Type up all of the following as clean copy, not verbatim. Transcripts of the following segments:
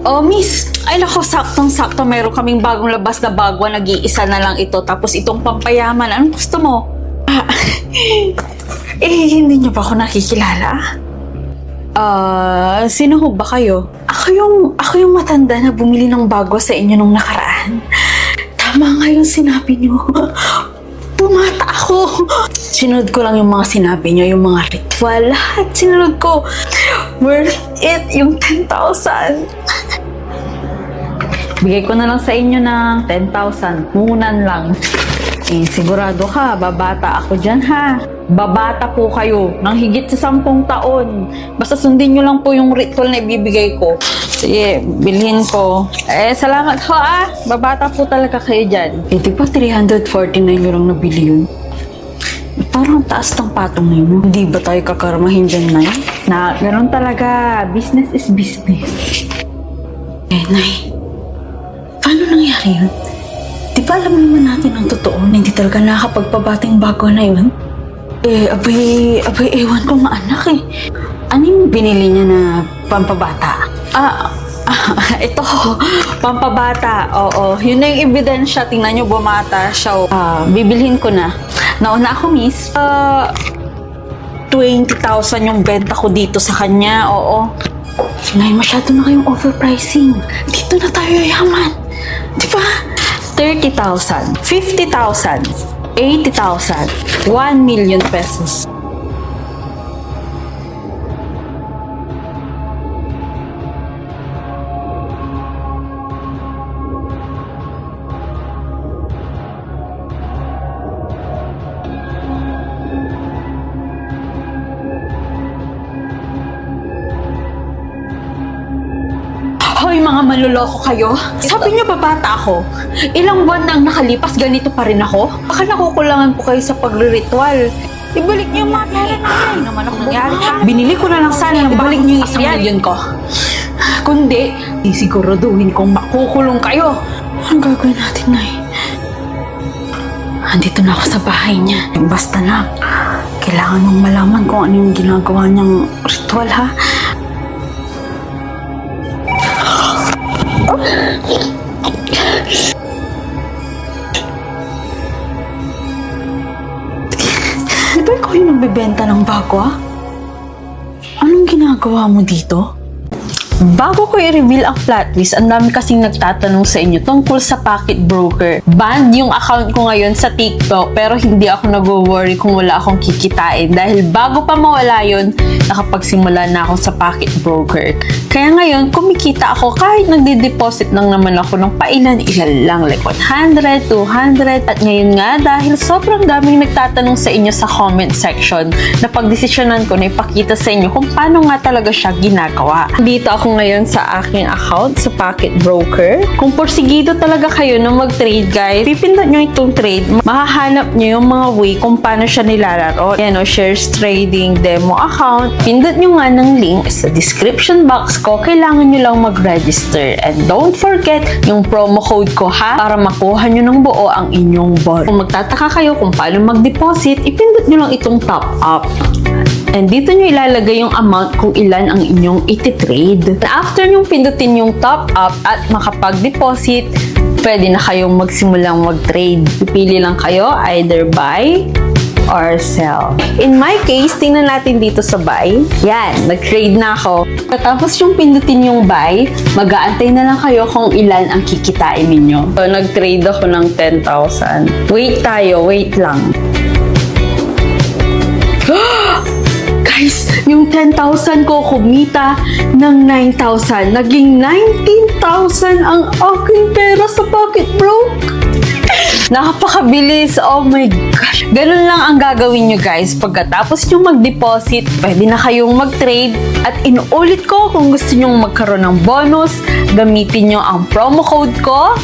Oh, miss. Ay, nako, saktong-sakto. Meron kaming bagong labas na bagwa. Nag-iisa na lang ito. Tapos itong pampayaman. Anong gusto mo? Hindi niyo ba ako nakikilala? Sino ho ba kayo? Ako yung matanda na bumili ng bagwa sa inyo nung nakaraan. Tama nga yung sinabi niyo. Bumata ako. Sinunod ko lang yung mga sinabi niyo, yung mga ritual. Lahat sinunod ko. Worth it yung 10,000. Bigay ko na lang sa inyo ng 10,000. Munan lang. Sigurado ka, babata ako dyan ha. Babata po kayo ng higit sa 10 taon. Basta sundin nyo lang po yung ritual na ibibigay ko. Sige, bilhin ko. Salamat ho ah. Babata po talaga kayo dyan. Di ba 349 nyo lang nabili yun? Parang taas ng patong ninyo. Hindi ba tayo kakarmahin dyan, Nay? Na, ganoon talaga. Business is business. Nay. Paano nangyari yun? Di ba alam naman natin ang totoo na hindi talaga nakakapagpabating bago na yun? Abay, ewan ko nga anak eh. Ano yung binili niya na pampabata? Ito, pampabata. Oo, yun na yung ebidensya. Tingnan nyo, bumata siya. Bibilhin ko na. Nauna ako, miss. 20,000 yung benta ko dito sa kanya. Oo. Nay, masyado na kayong overpricing. Dito na tayo yaman. Di ba? 30,000, 50,000, 80,000, 1 million pesos. Hoy, mga manloloko kayo. Sabi niyo ba bata ako? Ilang buwan na ang nakalipas, ganito pa rin ako? Baka nakukulangan po kayo sa pagre-ritual. Ibalik niyo yung mga pera namin. Naman ako nangyari. Binili ko na lang sana ng ibalik niyo yung 1 million ko. Kundi, sisiguraduhin kong makukulong kayo. Anong gagawin natin, Nay? Andito na ako sa bahay niya. Basta na, kailangan mong malaman kung ano yung ginagawa niyang ritual, ha? Di ba ikaw yung nagbibenta ng bagwa? Anong ginagawa mo dito? Bago ko i-reveal ang plot twist, ang dami kasing nagtatanong sa inyo tungkol sa Pocket Broker. Banned yung account ko ngayon sa TikTok pero hindi ako nag-worry kung wala akong kikitain dahil bago pa mawala yun, nakapagsimula na ako sa Pocket Broker. Kaya ngayon, kumikita ako kahit nagde-deposit lang naman ako ng pailan-ilan lang like 100, 200 at ngayon nga dahil sobrang daming nagtatanong sa inyo sa comment section na pagdesisyonan ko na ipakita sa inyo kung paano nga talaga siya ginagawa. Dito ako ngayon sa aking account sa Pocket Broker. Kung porsigido talaga kayo na mag-trade guys, pipindot nyo itong trade, mahahanap nyo yung mga way kung paano siya nilalaro. Yan o, shares trading demo account. Pindot nyo nga ng link sa description box ko, kailangan nyo lang mag-register. And don't forget yung promo code ko ha, para makuha nyo ng buo ang inyong bond. Kung magtataka kayo kung paano mag-deposit, ipindot nyo lang itong top up. And dito nyo ilalagay yung amount kung ilan ang inyong iti-trade. After nyo pindutin yung top up at makapag-deposit, pwede na kayong magsimulang mag-trade. Pipili lang kayo either buy or sell. In my case, tingnan natin dito sa buy. Yan, nag-trade na ako. Tapos yung pindutin yung buy, mag-aantay na lang kayo kung ilan ang kikitain ninyo. So, nag-trade ako ng 10,000. Wait tayo, wait lang. Guys, yung 10,000 ko kumita ng 9,000. Naging 19,000 ang aking pera sa Pocket Broke. Napakabilis. Oh my gosh. Ganun lang ang gagawin nyo guys. Pagkatapos nyo mag-deposit, pwede na kayong mag-trade. At inuulit ko kung gusto nyo magkaroon ng bonus, gamitin nyo ang promo code ko.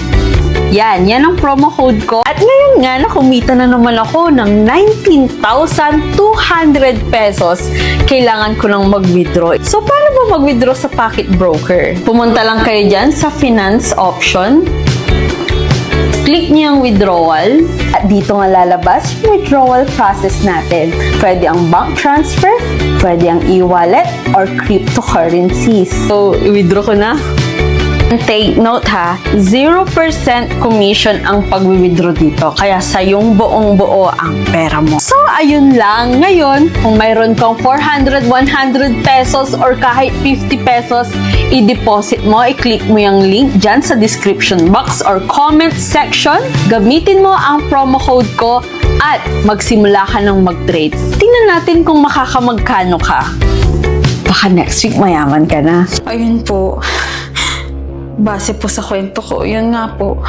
Yan ang promo code ko. At ngayon nga, nakumita na naman ako ng 19,200 pesos. Kailangan ko nang mag-withdraw. So, paano ba mag-withdraw sa Pocket Broker? Pumunta lang kayo dyan sa finance option. Click niyo ang withdrawal. At dito nga lalabas yung withdrawal process natin. Pwede ang bank transfer, pwede ang e-wallet, or cryptocurrencies. So, i-withdraw ko na. Take note ha, 0% commission ang pag-withdraw dito. Kaya sa yung buong-buo ang pera mo. So, ayun lang. Ngayon, kung mayroon kang 400, 100 pesos or kahit 50 pesos, i-deposit mo, i-click mo yung link dyan sa description box or comment section. Gamitin mo ang promo code ko at magsimula ka ng mag-trade. Tingnan natin kung makakamagkano ka. Baka next week mayaman ka na. Ayun po. Base po sa kwento ko, yun nga po.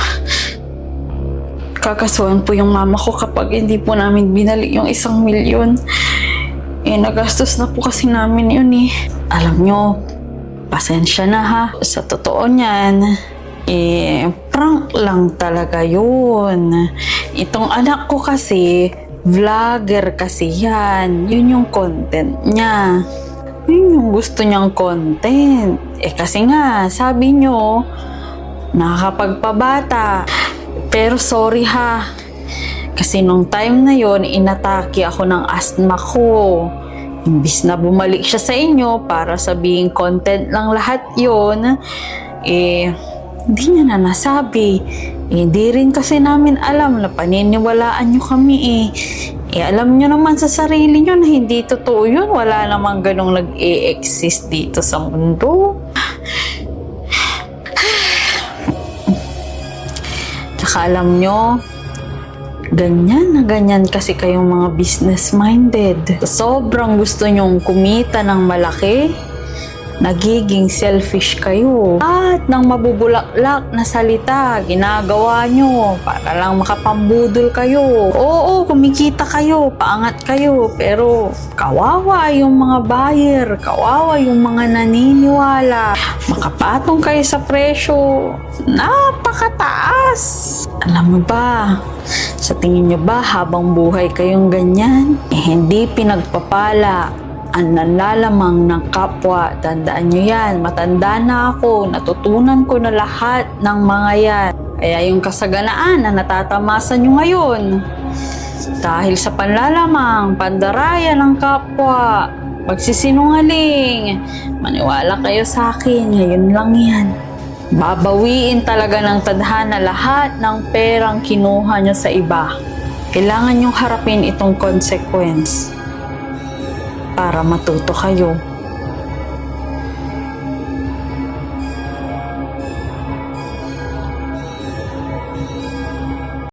Kakasuhan po yung mama ko kapag hindi po namin binalik yung 1 milyon. Nagastos na po kasi namin yun eh. Alam nyo, pasensya na ha. Sa totoo niyan, prank lang talaga yun. Itong anak ko kasi, vlogger kasi yan. Yun yung content niya. Yun yung gusto niyang content. Kasi nga, sabi nyo, nakakapagpabata. Pero sorry ha. Kasi nung time na yon inatake ako ng asthma ko. Imbis na bumalik siya sa inyo para sabihin content lang lahat yon, hindi niya na nasabi. Hindi rin kasi namin alam na paniniwalaan nyo kami alam nyo naman sa sarili nyo na hindi totoo yun. Wala namang ganong nag-e-exist dito sa mundo. Tsaka alam nyo, ganyan na ganyan kasi kayong mga business-minded. Sobrang gusto nyong kumita ng malaki, nagiging selfish kayo. At ng mabubulaklak na salita, ginagawa nyo para lang makapambudol kayo. Oo, kumikita kayo, paangat kayo, pero kawawa yung mga buyer, kawawa yung mga naniniwala. Makapatong kayo sa presyo, napakataas. Alam mo ba, sa tingin nyo ba habang buhay kayong ganyan? Hindi pinagpapala ang nanlalamang ng kapwa. Tandaan nyo yan. Matanda na ako. Natutunan ko na lahat ng mga yan. Kaya yung kasaganaan na natatamasan nyo ngayon, dahil sa panlalamang, pandaraya ng kapwa, pagsisinungaling, maniwala kayo sa akin. Ngayon lang yan. Babawiin talaga ng tadhana lahat ng perang kinuha nyo sa iba. Kailangan nyong harapin itong consequence para matuto kayo.